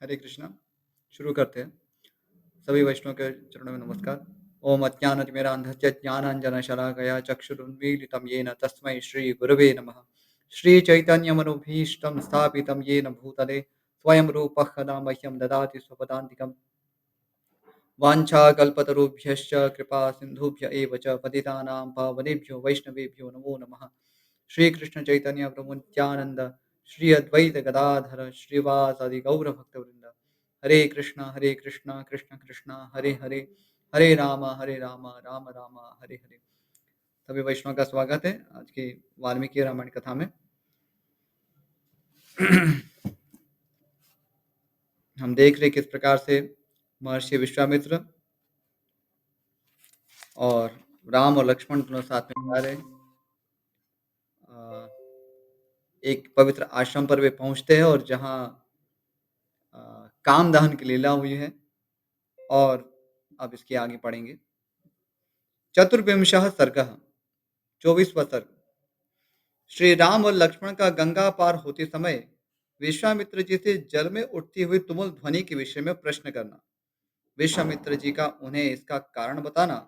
हरे कृष्णा। शुरू करते हैं। सभी वैष्णव के चरणों में नमस्कार। ओम अज्ञानतिमिरान्धस्य ज्ञानाञ्जनशलाकया चक्षुरुन्मीलितं येन तस्मै श्रीगुरवे नमः। श्रीचैतन्यमनोभीष्टं स्थापितं येन भूतले स्वयं रूपः कदा मह्यं ददाति स्वपदान्तिकम्। वाञ्छाकल्पतरुभ्यश्च कृपा सिन्धुभ्य एव च पतितानां पावनेभ्यो वैष्णवेभ्यो नमो नमः। श्रीकृष्ण चैतन्य प्रभु नित्यानंद श्री अद्वैत गदाधर श्रीवासादि गौरभक्तवृंद। हरे कृष्णा कृष्ण कृष्ण हरे हरे, हरे राम राम राम हरे हरे। सभी वैष्णव का स्वागत है आज की वाल्मीकि रामायण कथा में। हम देख रहे किस प्रकार से महर्षि विश्वामित्र और राम और लक्ष्मण दोनों साथ में जा रहे हैं। एक पवित्र आश्रम पर वे पहुंचते हैं और जहाँ काम दहन की लीला हुई है। और अब इसके आगे पढ़ेंगे। चतुर्विंशः सर्गः, 24वां सर्ग। श्री राम और लक्ष्मण का गंगा पार होते समय विश्वामित्र जी से जल में उठती हुई तुमुल ध्वनि के विषय में प्रश्न करना, विश्वामित्र जी का उन्हें इसका कारण बताना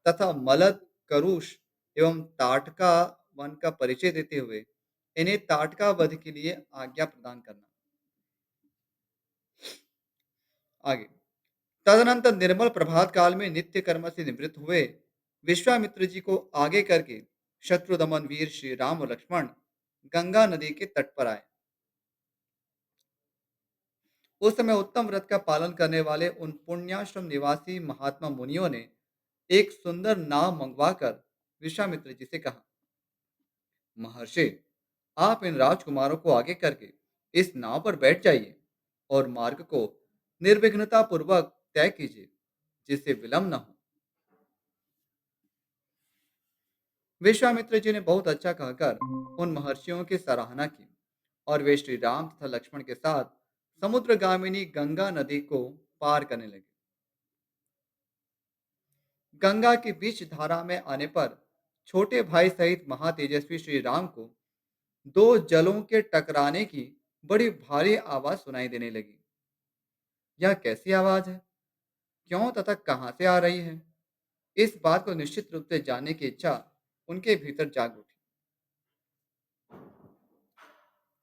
तथा मलद, करुष एवं ताटका वन का परिचय देते हुए इन्हें ताटका वध के लिए आज्ञा प्रदान करना। आगे, तदनंतर निर्मल प्रभात काल में नित्य कर्म से निवृत्त हुए विश्वामित्र जी को आगे करके शत्रुदमन वीर श्री राम और लक्ष्मण गंगा नदी के तट पर आए। उस समय उत्तम व्रत का पालन करने वाले उन पुण्याश्रम निवासी महात्मा मुनियों ने एक सुंदर नाव मंगवाकर विश्वामित्र जी से कहा, महर्षि, आप इन राजकुमारों को आगे करके इस नाव पर बैठ जाइए और मार्ग को निर्विघ्नता पूर्वक तय कीजिए, जिससे विलंब न हो। विश्वामित्र जी ने बहुत अच्छा कहकर उन महर्षियों की सराहना की और वे श्री राम तथा लक्ष्मण के साथ समुद्रगामिनी गंगा नदी को पार करने लगे। गंगा की बीच धारा में आने पर छोटे भाई सहित महातेजस्वी श्री राम को दो जलों के टकराने की बड़ी भारी आवाज सुनाई देने लगी। यह कैसी आवाज है, क्यों तथा कहां से आ रही है, इस बात को निश्चित रूप से जानने की इच्छा उनके भीतर जाग उठी।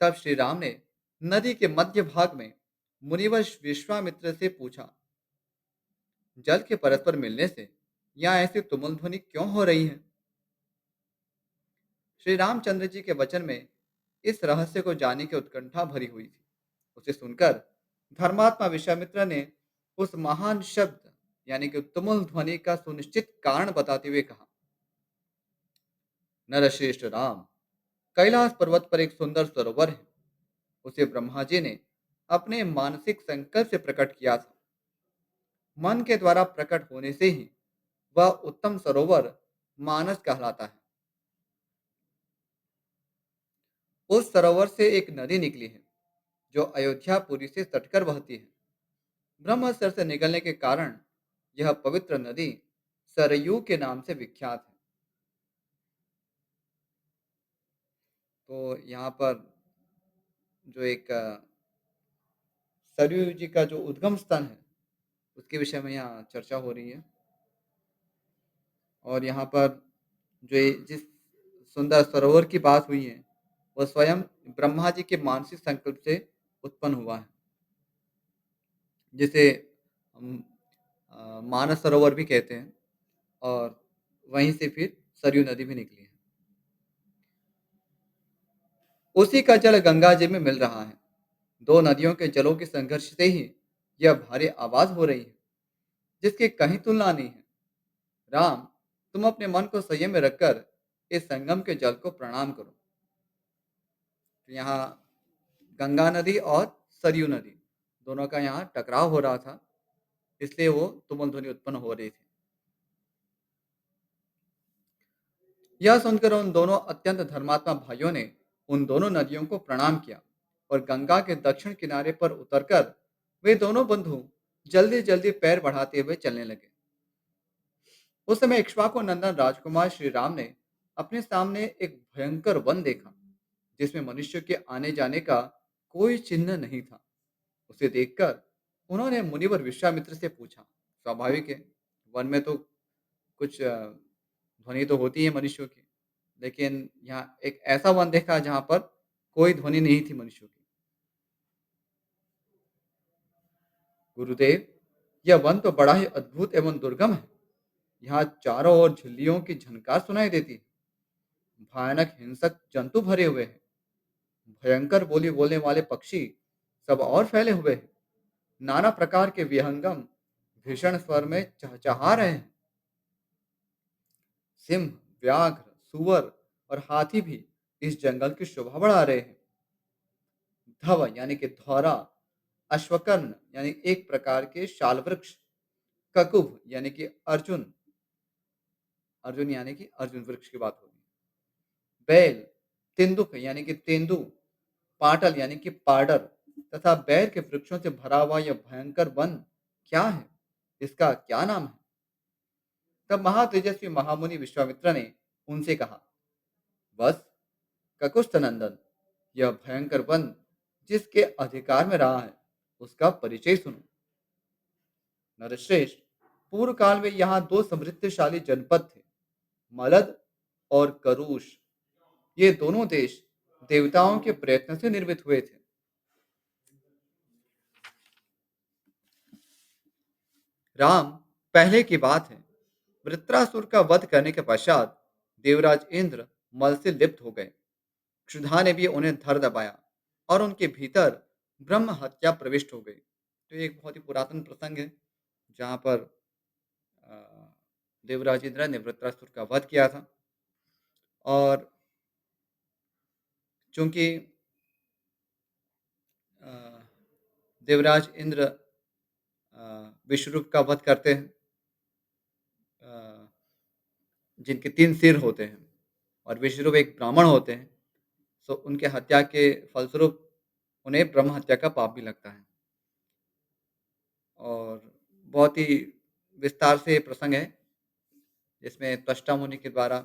तब श्री राम ने नदी के मध्य भाग में मुनिवश विश्वामित्र से पूछा, जल के परस्पर मिलने से यहाँ ऐसी तुमुल ध्वनि क्यों हो रही है। श्री रामचंद्र जी के वचन में इस रहस्य को जानने की उत्कंठा भरी हुई थी। उसे सुनकर धर्मात्मा विश्वामित्र ने उस महान शब्द यानी कि तुमुल ध्वनि का सुनिश्चित कारण बताते हुए कहा, नरश्रेष्ठ राम, कैलाश पर्वत पर एक सुंदर सरोवर है। उसे ब्रह्मा जी ने अपने मानसिक संकल्प से प्रकट किया था। मन के द्वारा प्रकट होने से ही वह उत्तम सरोवर मानस कहलाता है। उस सरोवर से एक नदी निकली है जो अयोध्यापुरी से सटकर बहती है। ब्रह्मस्तर से निकलने के कारण यह पवित्र नदी सरयू के नाम से विख्यात है। तो यहाँ पर जो एक सरयू जी का जो उद्गम स्थल है उसके विषय में यहाँ चर्चा हो रही है। और यहाँ पर जो जिस सुंदर सरोवर की बात हुई है वह स्वयं ब्रह्मा जी के मानसिक संकल्प से उत्पन्न हुआ है, जिसे हम मानस सरोवर भी कहते हैं। और वहीं से फिर सरयू नदी भी निकली है। उसी का जल गंगा जी में मिल रहा है। दो नदियों के जलों के संघर्ष से ही यह भारी आवाज हो रही है, जिसकी कहीं तुलना नहीं है। राम, तुम अपने मन को संयम में रखकर इस संगम के जल को प्रणाम करो। तो यहाँ गंगा नदी और सरयू नदी दोनों का यहाँ टकराव हो रहा था, इसलिए वो तुमुल ध्वनि उत्पन्न हो रही थी। यह सुनकर उन दोनों अत्यंत धर्मात्मा भाइयों ने उन दोनों नदियों को प्रणाम किया और गंगा के दक्षिण किनारे पर उतरकर वे दोनों बंधु जल्दी जल्दी पैर बढ़ाते हुए चलने लगे। उस समय इक्ष्वाकु नंदन राजकुमार श्री राम ने अपने सामने एक भयंकर वन देखा, जिसमें मनुष्य के आने जाने का कोई चिन्ह नहीं था। उसे देखकर उन्होंने मुनिवर विश्वामित्र से पूछा, स्वाभाविक है, वन में तो कुछ ध्वनि तो होती है मनुष्यों की, लेकिन यहाँ एक ऐसा वन देखा जहाँ पर कोई ध्वनि नहीं थी मनुष्यों की। गुरुदेव, यह वन तो बड़ा ही अद्भुत एवं दुर्गम है। यहाँ चारों ओर झिल्लियों की झनकार सुनाई देती है। भयानक हिंसक जंतु भरे हुए हैं। भयंकर बोली बोलने वाले पक्षी सब और फैले हुए हैं। नाना प्रकार के विहंगम भीषण स्वर में चहचहा रहे हैं। सिंह, व्याघ्र, सुअर और हाथी भी इस जंगल की शोभा बढ़ा रहे हैं। धव यानी कि धौरा, अश्वकर्ण यानी एक प्रकार के शाल वृक्ष, ककुभ यानी कि अर्जुन, अर्जुन यानी कि अर्जुन वृक्ष की बात होगी, बैल, तेंदुक यानी कि तेंदु, पाटल यानी कि पाडर तथा बैर के वृक्षों से भरा हुआ यह भयंकर वन क्या है? इसका क्या नाम है? तब महातेजस्वी महामुनि विश्वामित्र ने उनसे कहा, बस ककुस्थ नंदन, यह भयंकर वन जिसके अधिकार में रहा है, उसका परिचय सुनो। नरश्रेष्ठ, पूर्व काल में यहाँ दो समृद्धशाली जनपद थे, मलद और करुष। ये दोनों देश देवताओं के प्रयत्न से निर्मित हुए थे। राम, पहले की बात है, वृत्रासुर का वध करने के पश्चात देवराज इंद्र मल से लिप्त हो गए। क्षुधा ने भी उन्हें धर दबाया और उनके भीतर ब्रह्म हत्या प्रविष्ट हो गई। तो ये एक बहुत ही पुरातन प्रसंग है जहाँ पर अ, देवराज इंद्र ने वृत्रासुर का वध किया था। और चूंकि अ, देवराज इंद्र विश्वरूप का वध करते हैं, अ, जिनके 3 सिर होते हैं, और विष्णु एक ब्राह्मण होते हैं, तो उनके हत्या के फलस्वरूप उन्हें ब्रह्म हत्या का पाप भी लगता है। और बहुत ही विस्तार से ये प्रसंग है, जिसमें त्वष्टा मुनि के द्वारा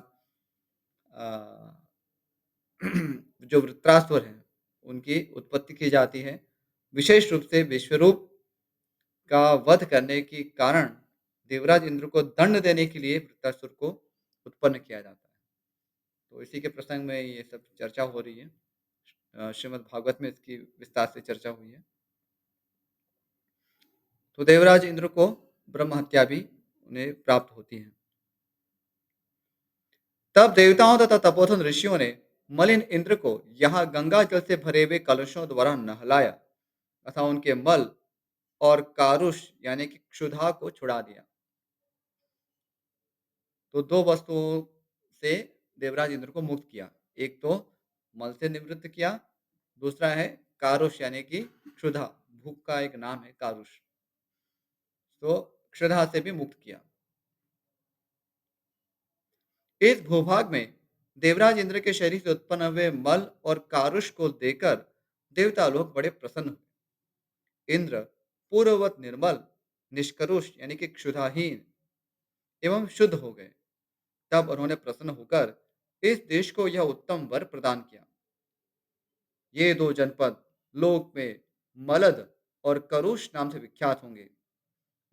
अ, जो वृत्रासुर हैं, उनकी उत्पत्ति की जाती है। विशेष रूप से विश्वरूप का वध करने के कारण देवराज इंद्र को दंड देने के लिए वृत्रासुर को उत्पन्न किया जाता है। तो इसी के प्रसंग में ये सब चर्चा हो रही है। श्रीमद् भागवत में इसकी विस्तार से चर्चा हुई है। तो देवराज इंद्र को ब्रह्म हत्या भी उन्हें प्राप्त होती है। तब देवताओं तथा तपोधन ऋषियों ने मलिन इंद्र को यहाँ गंगा जल से भरे हुए कलशों द्वारा नहलाया तथा उनके मल और कारुष यानी कि क्षुधा को छुड़ा दिया। तो दो वस्तुओं से देवराज इंद्र को मुक्त किया। एक तो मल से निवृत्त किया, दूसरा है कारुष यानी कि क्षुधा, भूख का एक नाम है कारुष। तो क्षुधा से भी मुक्त किया। इस भूभाग में देवराज इंद्र के शरीर से उत्पन्न हुए मल और कारुष को देकर देवता लोग बड़े प्रसन्न हुए। इंद्र पूर्ववत निर्मल, निष्करुष यानी कि क्षुधाहीन एवं शुद्ध हो गए। तब उन्होंने प्रसन्न होकर इस देश को यह उत्तम वर प्रदान किया। ये दो जनपद लोक में मलद और करुष नाम से विख्यात होंगे।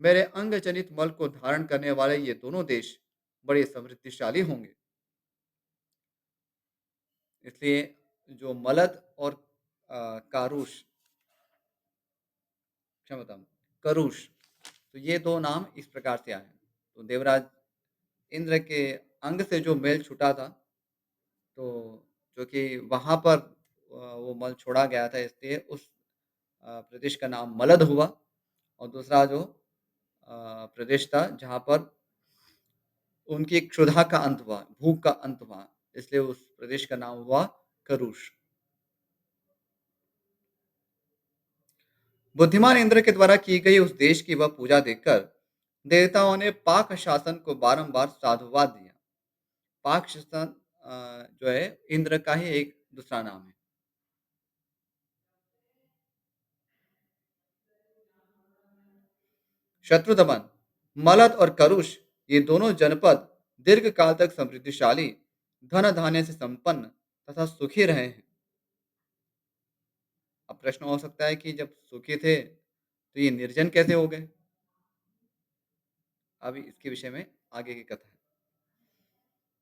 मेरे अंग जनित मल को धारण करने वाले ये दोनों देश बड़े समृद्धिशाली होंगे। इसलिए जो मलद और कारुष, क्षमता, करुष, तो ये दो नाम इस प्रकार से आए हैं। तो देवराज इंद्र के अंग से जो मेल छूटा था, तो जो कि वहाँ पर वो मल छोड़ा गया था, इसलिए उस प्रदेश का नाम मलद हुआ। और दूसरा जो प्रदेश था जहाँ पर उनकी क्षुधा का अंत हुआ, भूख का अंत हुआ, इसलिए उस प्रदेश का नाम हुआ करुष। बुद्धिमान इंद्र के द्वारा की गई उस देश की वह पूजा देखकर देवताओं ने पाक शासन को बारंबार साधुवाद दिया। पाक शासन जो है इंद्र का ही एक दूसरा नाम है। शत्रुदमन, मलद और करुष, ये दोनों जनपद दीर्घ काल तक समृद्धिशाली, धन धान्य से संपन्न तथा सुखी रहे हैं। अब प्रश्न हो सकता है कि जब सूखे थे तो ये निर्जन कैसे हो गए? अभी इसके विषय में आगे की कथा है।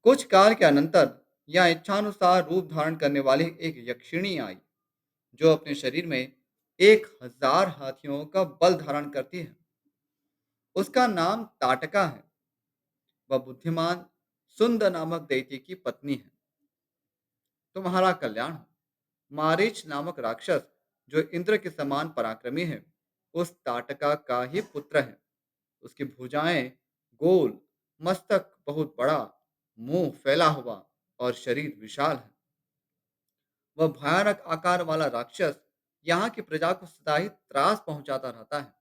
कुछ काल के अनंतर या इच्छानुसार रूप धारण करने वाली एक यक्षिणी आई, जो अपने शरीर में 1000 हाथियों का बल धारण करती है। उसका नाम ताटका है। वह बुद्धिमान सुंद नामक दैत्य की पत्नी है। तुम्हारा कल्याण हो। मारीच नामक राक्षस, जो इंद्र के समान पराक्रमी है, उस ताटका का ही पुत्र है। उसकी भुजाएं गोल, मस्तक बहुत बड़ा, मुंह फैला हुआ और शरीर विशाल है। वह भयानक आकार वाला राक्षस यहाँ की प्रजा को सदा ही त्रास पहुंचाता रहता है।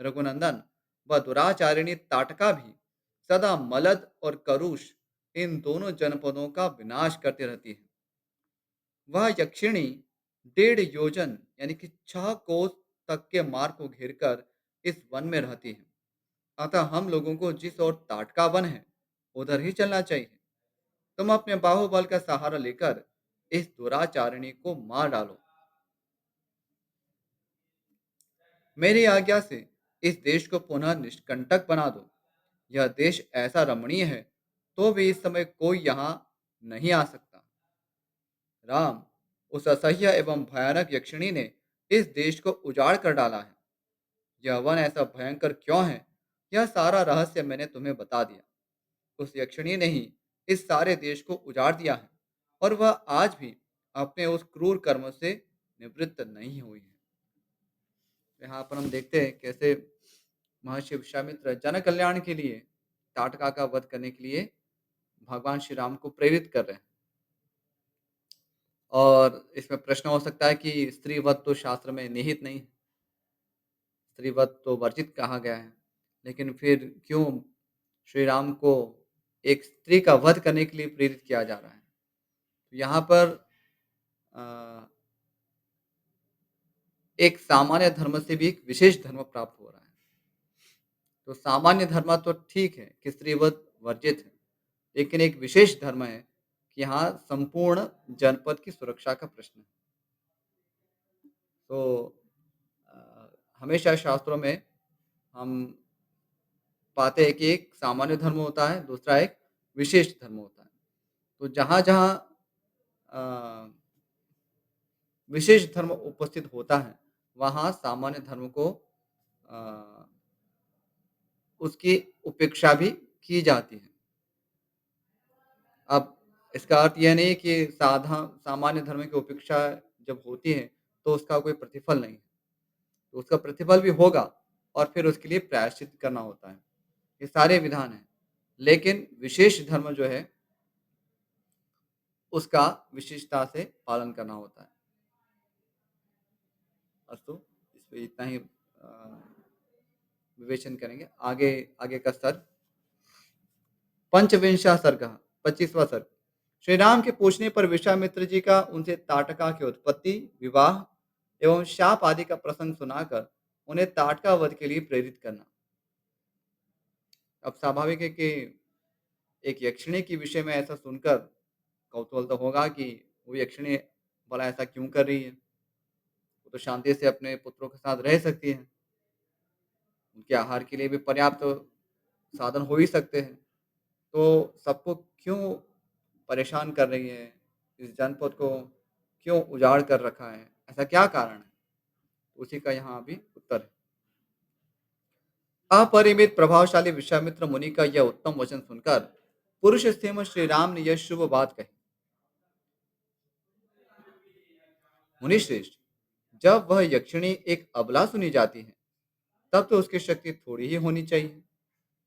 रघुनंदन, वह दुराचारिणी ताटका भी सदा मलद और करुष, इन दोनों जनपदों का विनाश करती रहती है। वह यक्षिणी 1.5 योजन यानी कि 6 कोस तक के मार्ग को घेरकर इस वन में रहती है। अतः हम लोगों को जिस ओर ताटका वन है, उधर ही चलना चाहिए। तुम अपने बाहुबल का सहारा लेकर इस दुराचारिणी को मार डालो। मेरी आज्ञा से इस देश को पुनः निष्कंटक बना दो। यह देश ऐसा रमणीय है, तो भी इस समय कोई यहाँ नहीं आ सकता। राम, उस असह्य एवं भयानक यक्षिणी ने इस देश को उजाड़ कर डाला है। यह वन ऐसा भयंकर क्यों है, यह सारा रहस्य मैंने तुम्हें बता दिया। उस यक्षिणी ने ही इस सारे देश को उजाड़ दिया है, और वह आज भी अपने उस क्रूर कर्म से निवृत्त नहीं हुई है। यहाँ पर हम देखते हैं कैसे महर्षि विश्वामित्र जन कल्याण के लिए ताटका का वध करने के लिए भगवान श्री राम को प्रेरित कर रहे हैं। और इसमें प्रश्न हो सकता है कि स्त्री वध तो शास्त्र में निहित नहीं है, स्त्री वध तो वर्जित कहा गया है, लेकिन फिर क्यों श्री राम को एक स्त्री का वध करने के लिए प्रेरित किया जा रहा है? तो यहाँ पर अ, एक सामान्य धर्म से भी एक विशेष धर्म प्राप्त हो रहा है। तो सामान्य धर्म तो ठीक है कि स्त्रीवध वर्जित है, लेकिन एक विशेष धर्म है कि यहाँ संपूर्ण जनपद की सुरक्षा का प्रश्न है। तो अ, हमेशा शास्त्रों में हम पाते हैं कि एक सामान्य धर्म होता है, दूसरा एक विशेष धर्म होता है। तो जहाँ-जहाँ अ, विशेष धर्म उपस्थित होता है, वहाँ सामान्य धर्म को अ, उसकी उपेक्षा भी की जाती है। अब इसका अर्थ यह नहीं कि सामान्य धर्म की उपेक्षा जब होती है, तो उसका कोई प्रतिफल नहीं है। तो उसका प्रतिफल भी होगा और फिर उसके लिए प्रायश्चित करना होता है। ये सारे विधान हैं। लेकिन विशेष धर्म जो है, उसका विशिष्टता से पालन करना होता है। अस्तु, इस पे इतना ही विवेचन करेंगे। आगे आगे का स्तर पंचविंशः सर्गः 25वां सर्ग। श्री राम के पूछने पर विश्वामित्र जी का उनसे ताटका की उत्पत्ति, विवाह एवं शाप आदि का प्रसंग सुनाकर उन्हें ताटका वध के लिए प्रेरित करना। अब स्वाभाविक है कि एक यक्षिणी के विषय में ऐसा सुनकर कौतूहल तो होगा कि वो यक्षिणी भला ऐसा क्यों कर रही है? वो तो शांति से अपने पुत्रों के साथ रह सकती है। उनके आहार के लिए भी पर्याप्त साधन हो ही सकते हैं। तो सबको क्यों परेशान कर रही है? इस जनपद को क्यों उजाड़ कर रखा है? ऐसा क्या कारण है? उसी का यहाँ अभी उत्तर है। अपरिमित प्रभावशाली विश्वामित्र मुनि का यह उत्तम वचन सुनकर पुरुष स्थेम श्री राम ने यह शुभ बात कही। मुनिश्रेष्ठ, जब वह यक्षिणी एक अबला सुनी जाती है, तब तो उसकी शक्ति थोड़ी ही होनी चाहिए।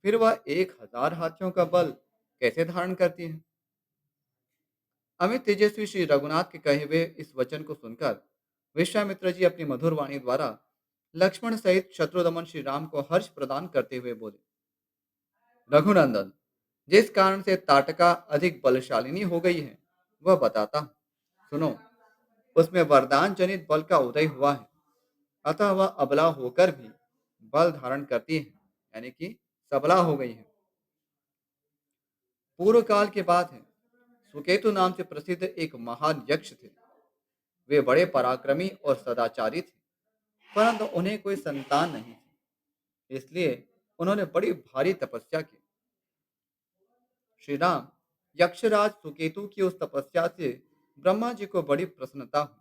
फिर वह 1000 हाथियों का बल कैसे धारण करती है? अमित तेजस्वी श्री रघुनाथ के कहे हुए इस वचन को सुनकर विश्वामित्र जी अपनी मधुर वाणी द्वारा लक्ष्मण सहित शत्रुदमन श्री राम को हर्ष प्रदान करते हुए बोले, रघुनंदन, जिस कारण से ताटका अधिक बलशालिनी हो गई है, वह बताता हूँ। सुनो, उसमें वरदान जनित बल का उदय हुआ है, अतः वह अबला होकर भी बल धारण करती है, यानी कि सबला हो गई है। पूर्व काल की बात है, सुकेतु नाम से प्रसिद्ध एक महान यक्ष थे। वे बड़े पराक्रमी और सदाचारी थे, परंतु उन्हें कोई संतान नहीं थी। इसलिए उन्होंने बड़ी भारी तपस्या की। श्री राम यक्षराज सुकेतु की उस तपस्या से ब्रह्मा जी को बड़ी प्रसन्नता हुई।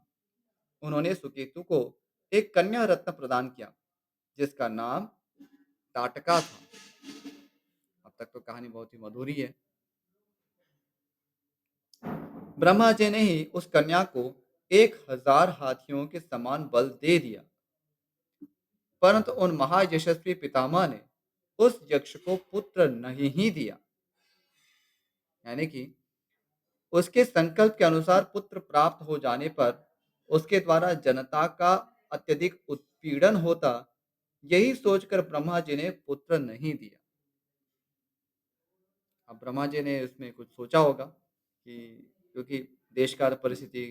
उन्होंने सुकेतु को एक कन्या रत्न प्रदान किया, जिसका नाम ताटका था। अब तक तो कहानी बहुत ही मधुर ही है। ब्रह्मा जी ने ही उस कन्या को 1000 हाथियों के समान बल दे दिया, परंतु उन महायशस्वी पितामह ने उस यक्ष को पुत्र नहीं ही दिया। यानी कि उसके संकल्प के अनुसार पुत्र प्राप्त हो जाने पर उसके द्वारा जनता का अत्यधिक उत्पीड़न होता, यही सोचकर ब्रह्मा जी ने पुत्र नहीं दिया। अब ब्रह्मा जी ने उसमें कुछ सोचा होगा कि क्योंकि देश काल परिस्थिति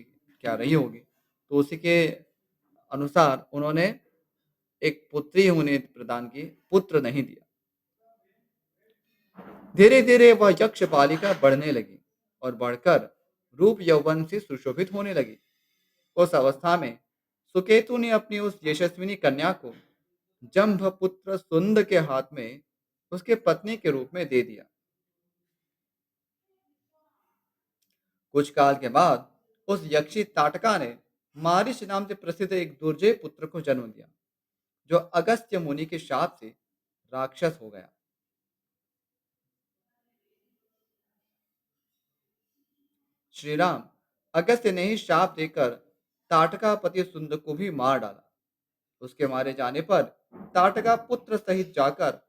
क्या रही होगी, तो उसी के अनुसार उन्होंने एक पुत्री उन्हें प्रदान की, पुत्र नहीं दिया। धीरे धीरे वह यक्ष बालिका बढ़ने लगी और बढ़कर रूप यौवन से सुशोभित होने लगी। उस अवस्था में सुकेतु ने अपनी उस यशस्विनी कन्या को जम्भपुत्र सुंद के हाथ में उसके पत्नी के रूप में दे दिया। कुछ काल के बाद उस यक्षी ताटका ने मारिच नाम से प्रसिद्ध एक दुर्जय पुत्र को जन्म दिया, जो अगस्त्य मुनि के शाप से राक्षस हो गया। श्री राम अगस्त्य ने ही शाप देकर ताटका पति सुंद को भी मार डाला। उसके मारे जाने पर ताटका पुत्र सहित जाकर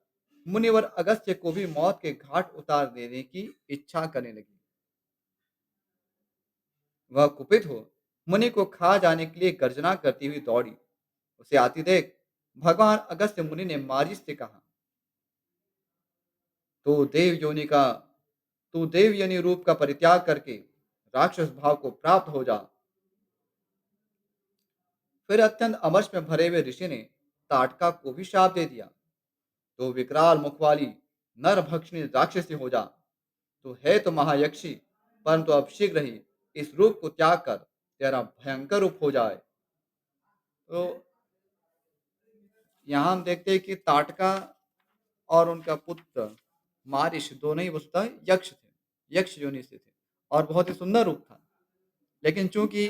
मुनिवर अगस्त्य को भी मौत के घाट उतार देने की इच्छा करने लगी। वह कुपित हो मुनि को खा जाने के लिए गर्जना करती हुई दौड़ी। उसे आती देख भगवान अगस्त्य मुनि ने मारिच से कहा, तो देव योनि का तू देव योनि रूप का परित्याग करके राक्षस भाव को प्राप्त हो जा। फिर अत्यंत अमर्ष में भरे हुए ऋषि ने ताटका को भी शाप दे दिया, तो विकराल मुख वाली नर भक्षिणी राक्षसी हो जा। तो है तो महायक्षी, परंतु अब शीघ्र ही इस रूप को त्याग कर तेरा भयंकर रूप हो जाए। तो यहाँ हम देखते हैं कि ताटका और उनका पुत्र मारिश दोनों ही वस्तुतः यक्ष थे, यक्ष योनि से थे और बहुत ही सुंदर रूप था। लेकिन चूंकि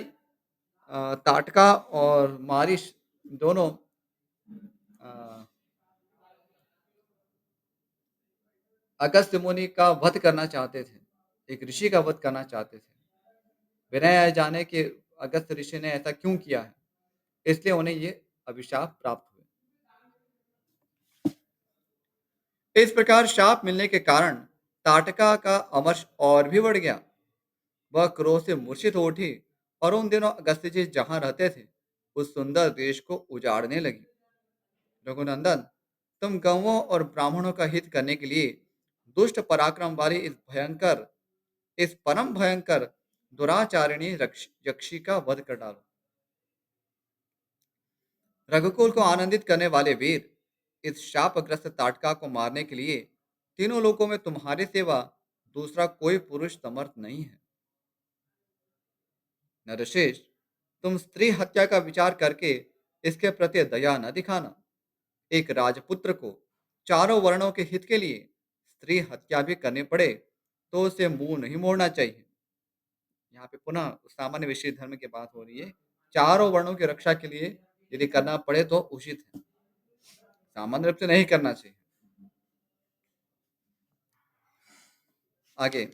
ताटका और मारिश दोनों अ, अगस्त्य मुनि का वध करना चाहते थे, एक ऋषि का वध करना चाहते थे, बिना यह जाने कि अगस्त्य ऋषि ने ऐसा क्यों किया है, इसलिए उन्हें ये अभिशाप प्राप्त हुए। इस प्रकार शाप मिलने के कारण ताटका का अमर्ष और भी बढ़ गया। वह क्रोध से मूर्छित हो उठी और उन दिनों अगस्त्य जी जहां रहते थे उस सुंदर देश को उजाड़ने लगी। रघुनंदन, तुम गौओं और ब्राह्मणों का हित करने के लिए दुष्ट पराक्रम वाली इस परम भयंकर दुराचारिणी यक्षी का वध कर डालो। रघुकुल को आनंदित करने वाले वीर, इस शापग्रस्त ताटका को मारने के लिए तीनों लोकों में तुम्हारे सिवा दूसरा कोई पुरुष समर्थ नहीं है। नरश्रेष्ठ, तुम स्त्री हत्या का विचार करके इसके प्रति दया न दिखाना। एक राजपुत्र को चारों वर्णों के हित के लिए स्त्री हत्या भी करनी पड़े तो उसे मुंह नहीं मोड़ना चाहिए। यहाँ पे पुनः सामान्य विषय धर्म की बात हो रही है। चारों वर्णों की रक्षा के लिए यदि करना पड़े तो उचित है, सामान्य रूप से नहीं करना चाहिए। आगे,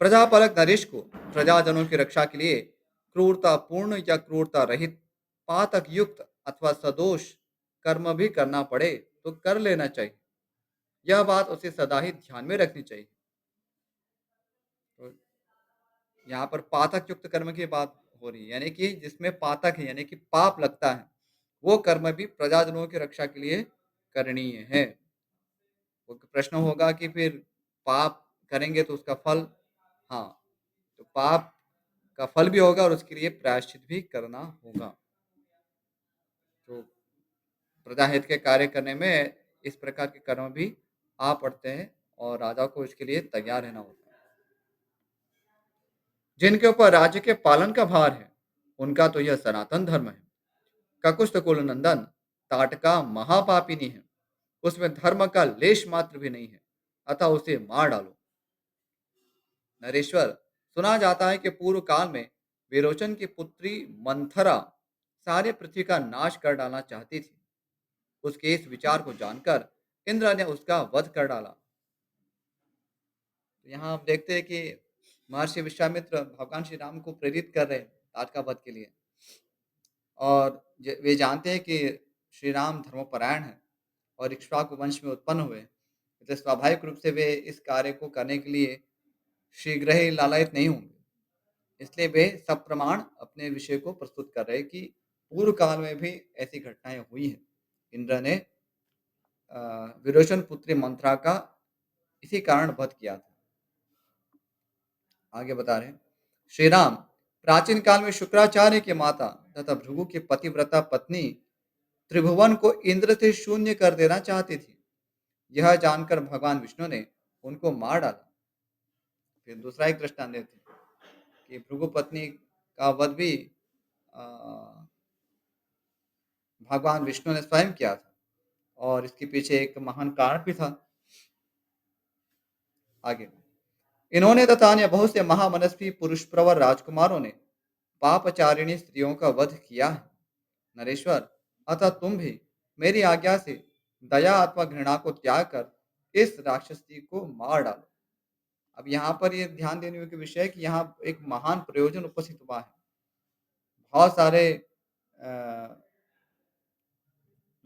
प्रजापालक नरेश को प्रजाजनों की रक्षा के लिए क्रूरता पूर्ण या क्रूरता रहित, पातक युक्त अथवा सदोष कर्म भी करना पड़े तो कर लेना चाहिए। यह बात उसे सदा ही ध्यान में रखनी चाहिए। तो यहाँ पर पातक युक्त कर्म की बात हो रही है, यानी कि जिसमें पातक है यानी कि पाप लगता है, वो कर्म भी प्रजाजनों की रक्षा के लिए करणीय है। वो प्रश्न होगा कि फिर पाप करेंगे तो उसका फल, हाँ, तो पाप का फल भी होगा और उसके लिए प्रायश्चित भी करना होगा। तो प्रजाहित के कार्य करने में इस प्रकार के कर्म भी आ पड़ते हैं और राजा को इसके लिए तैयार रहना होता है। जिनके ऊपर राज्य के पालन का भार है, उनका तो यह सनातन धर्म है। ककुस्थ कुलनंदन ताटका महापापिनी है, उसमें धर्म का लेश मात्र भी नहीं है, अतः उसे मार डालो। नरेश्वर, सुना जाता है कि पूर्व काल में विरोचन की पुत्री मंथरा सारे पृथ्वी का नाश कर डालना चाहती थी। उसके इस विचार को जानकर इंद्र ने उसका वध कर डाला। तो यहाँ आप देखते हैं कि महर्षि विश्वामित्र भगवान श्री राम को प्रेरित कर रहे हैं ताटका वध के लिए। और वे जानते हैं कि श्री राम धर्मपरायण है और इक्ष्वाकु वंश में उत्पन्न हुए, तो स्वाभाविक रूप से वे इस कार्य को करने के लिए शीघ्र ही लालायित नहीं होंगे। इसलिए वे सब प्रमाण अपने विषय को प्रस्तुत कर रहे हैं कि पूर्व काल में भी ऐसी घटनाएं हुई हैं। इंद्र ने विरोचन पुत्री मंत्रा का इसी कारण वध किया था। आगे बता रहे हैं, श्री राम प्राचीन काल में शुक्राचार्य की माता तथा भृगु की पतिव्रता पत्नी त्रिभुवन को इंद्र से शून्य कर देना चाहती थी। यह जानकर भगवान विष्णु ने उनको मार डाला। फिर दूसरा एक दृष्टांत देते हैं कि भृगु पत्नी का वध भी अ, भगवान विष्णु ने स्वयं किया था और इसके पीछे एक महान कारण भी था। आगे, इन्होंने तथा अन्य बहुत से महामनस्वी पुरुष प्रवर राजकुमारों ने पापचारिणी स्त्रियों का वध किया है। नरेश्वर, अतः तुम भी मेरी आज्ञा से दया अथवा घृणा को त्याग कर इस राक्षसी को मार डालो। अब यहाँ पर ये ध्यान देने योग्य विषय है कि यहाँ एक महान प्रयोजन उपस्थित हुआ है। बहुत सारे अ,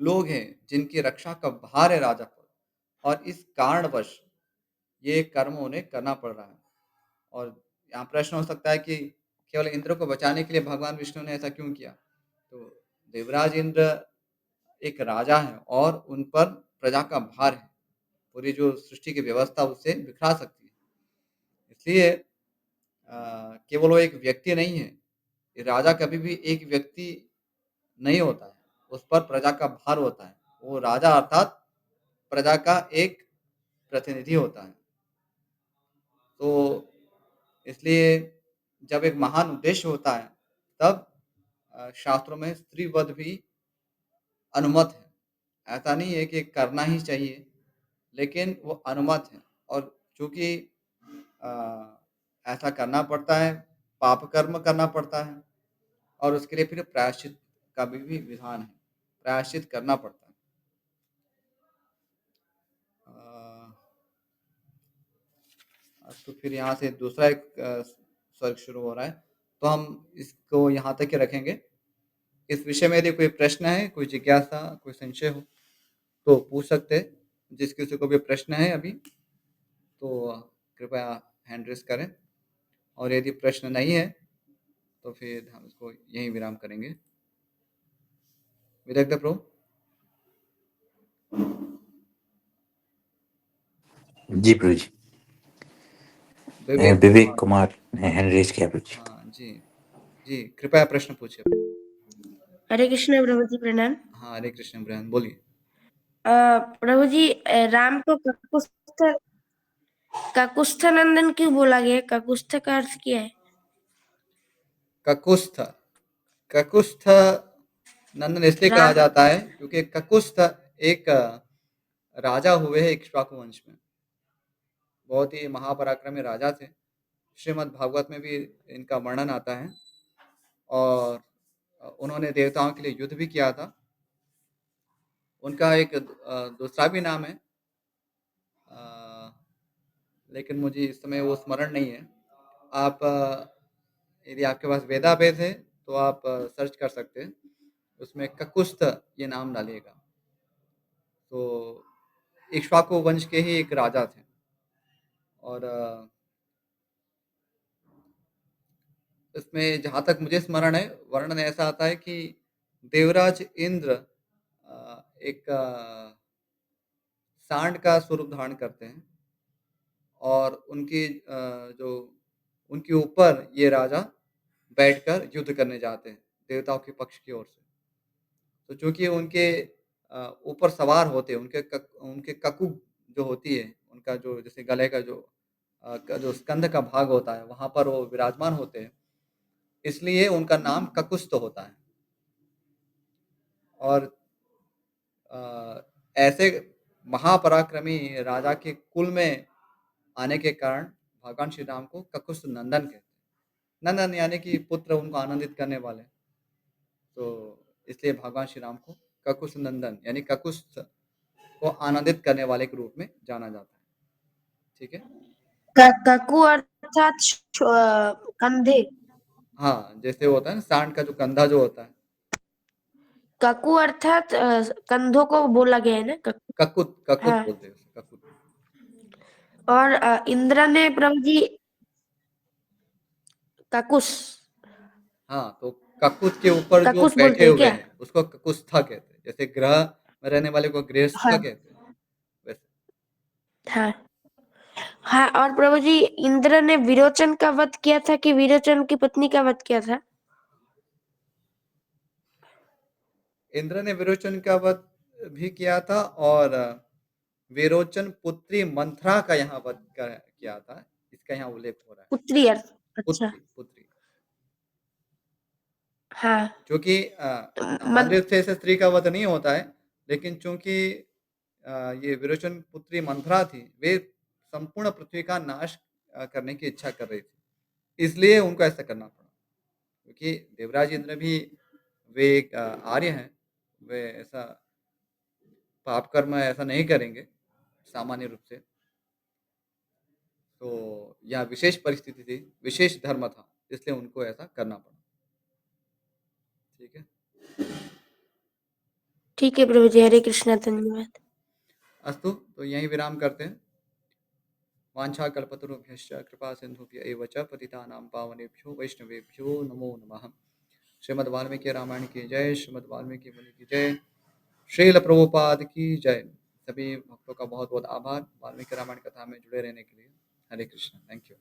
लोग हैं जिनकी रक्षा का भार है राजा पर, और इस कारणवश ये कर्म उन्हें करना पड़ रहा है। और यहाँ प्रश्न हो सकता है कि केवल इंद्र को बचाने के लिए भगवान विष्णु ने ऐसा क्यों किया? तो देवराज इंद्र एक राजा है और उन पर प्रजा का भार है। पूरी जो सृष्टि की व्यवस्था उसे बिखरा सकती है। इसलिए केवल वो एक व्यक्ति नहीं है। ये राजा कभी भी एक व्यक्ति नहीं होता है, उस पर प्रजा का भार होता है। वो राजा अर्थात प्रजा का एक प्रतिनिधि होता है। तो इसलिए जब एक महान उद्देश्य होता है, तब शास्त्रों में स्त्री वध भी अनुमत है। ऐसा नहीं है कि करना ही चाहिए, लेकिन वो अनुमत है। और चूँकि अ, ऐसा करना पड़ता है, पाप कर्म करना पड़ता है, और उसके लिए फिर प्रायश्चित का भी विधान है। प्रायश्चित करना पड़ता है। अ, तो फिर यहाँ से दूसरा एक सर्ग शुरू हो रहा है, तो हम इसको यहाँ तक ही रखेंगे। इस विषय में यदि कोई प्रश्न है, कोई जिज्ञासा, कोई संशय हो, तो पूछ सकते हैं। जिस किसी को भी प्रश्न है अभी, तो कृपया हैंड रेज़ करें, और यदि प्रश्न नहीं है, तो फिर हम इसको यहीं विराम करेंगे। विदग्ध प्रभु? जी प्रभु जी। विवेक विवेक कुमार। कुमार ने हैंड रेज किया प्रभु जी। हाँ जी, जी, कृपया प्रश्न पूछिए। हरे कृष्ण प्रभु जी, प्रणाम। हाँ, हरे कृष्ण बहन, बोलिए। प्रभु जी, राम को काकुस्थ नंदन क्यों बोला गया? काकुस्थ का अर्थ क्या है? ककुस्थ, ककुस्थ नंदन इसलिए कहा राम जाता है क्योंकि ककुस्थ एक राजा हुए हैं इक्ष्वाकु वंश में। बहुत ही महापराक्रमी राजा थे। श्रीमद् भागवत में भी इनका वर्णन आता है, और उन्होंने देवताओं के लिए युद्ध भी किया था। उनका एक दूसरा भी नाम है, अ, लेकिन मुझे इस समय वो स्मरण नहीं है। आप यदि आपके पास वेदाभेद है, तो आप सर्च कर सकते हैं। उसमें ककुस्थ ये नाम डालिएगा। तो इक्ष्वाकु वंश के ही एक राजा थे। और इसमें जहाँ तक मुझे स्मरण है, वर्णन ऐसा आता है कि देवराज इंद्र एक सांड का स्वरूप धारण करते हैं, और उनकी जो उनके ऊपर ये राजा बैठकर युद्ध करने जाते हैं देवताओं के पक्ष की ओर से। तो चूँकि उनके ऊपर सवार होते हैं, उनके ककु जो होती है, उनका जो जैसे गले का जो जो स्कंध का भाग होता है, वहाँ पर वो विराजमान होते हैं। इसलिए उनका नाम ककुस्त होता है। और ऐसे महापराक्रमी राजा के कुल में आने के कारण भगवान श्री राम को ककुस्त नंदन कहते हैं। नंदन यानी कि पुत्र, उनको आनंदित करने वाले। तो इसलिए भगवान श्री राम को ककुस्त नंदन यानी ककुस्त को आनंदित करने वाले के रूप में जाना जाता है। ठीक है। ककु अर्थात कंधे। हाँ, जैसे होता है ना सांड का जो कंधा जो होता है, ककु अर्थात कंधों को बोला गया है ना ककुत ककुत हाँ। बोलते हैं उसे, ककुत। और इंद्र ने प्रभु जी ककुस हाँ, तो ककुत के ऊपर जो ककुस बैठे बोलते हैं हुए क्या? हैं उसको ककुस्था कहते हैं। जैसे ग्रह में रहने वाले को गृहस्था हाँ कहते हैं, वैसे। हाँ हाँ। और प्रभु जी इंद्र ने विरोचन का वध किया था कि विरोचन की पत्नी का वध किया था? इंद्र ने विरोचन का वध भी किया था और विरोचन पुत्री मंथरा का यहाँ वध किया था। इसका यहाँ उल्लेख हो रहा है। पुत्री अर्थ अच्छा। पुत्री पुत्री हाँ क्योंकि सामान्य रूप से ऐसे स्त्री का वध नहीं होता है, लेकिन चूंकि ये विरोचन पुत्री मंथरा थी, वे संपूर्ण पृथ्वी का नाश करने की इच्छा कर रही थी, इसलिए उनको ऐसा करना पड़ा। क्योंकि देवराज इंद्र भी वे एक आर्य हैं, वे ऐसा पाप कर्म ऐसा नहीं करेंगे सामान्य रूप से। तो यह विशेष परिस्थिति थी, विशेष धर्म था, इसलिए उनको ऐसा करना पड़ा। ठीक है। ठीक है प्रभु जी, हरे कृष्णा, धन्यवाद। अस्तु, तो यहीं विराम करते हैं। वाञ्छाकल्पतरुभ्यश्च कृपा सिन्धुभ्य एव च पतितानां पावनेभ्यो वैष्णवेभ्यो नमो नमः। श्रीमद् वाल्मीकि रामायण की जय, श्रीमद् वाल्मीकि मुनि की जय, श्रील प्रभुपाद की जय। सभी भक्तों का बहुत बहुत आभार वाल्मीकि रामायण कथा में जुड़े रहने के लिए। हरे कृष्ण, थैंक यू।